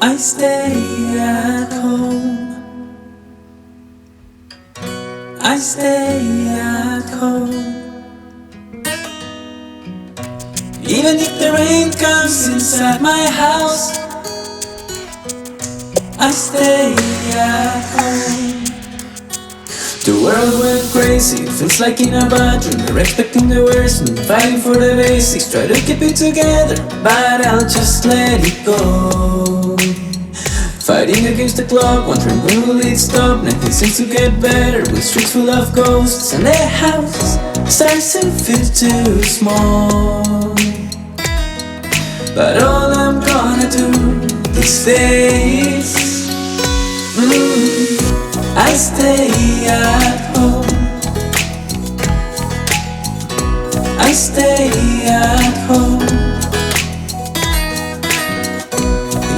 I stay at home. I stay at home. Even if the rain comes inside my house, I stay at home. The world went crazy, it feels like in a bad dream. We're expecting the worst and fighting for the basics. Try to keep it together, but I'll just let it go. Fighting against the clock, wondering when will it stop. Nothing seems to get better with streets full of ghosts. And the house starts to feel too small. But all I'm gonna do these days, I stay at home. I stay at home.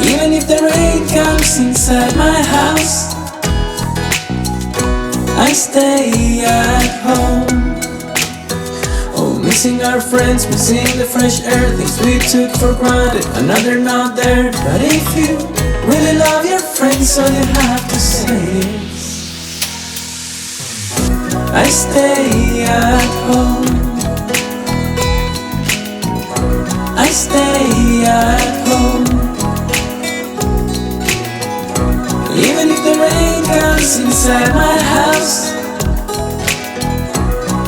Even if the rain comes inside my house, I stay at home. Oh, missing our friends, missing the fresh air, things we took for granted, another not there. But if you really love your friends, all you have to say is I stay at home. I stay at home. Even if the rain comes inside my house,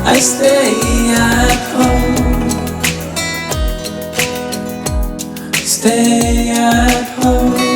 I stay at home. Stay at home.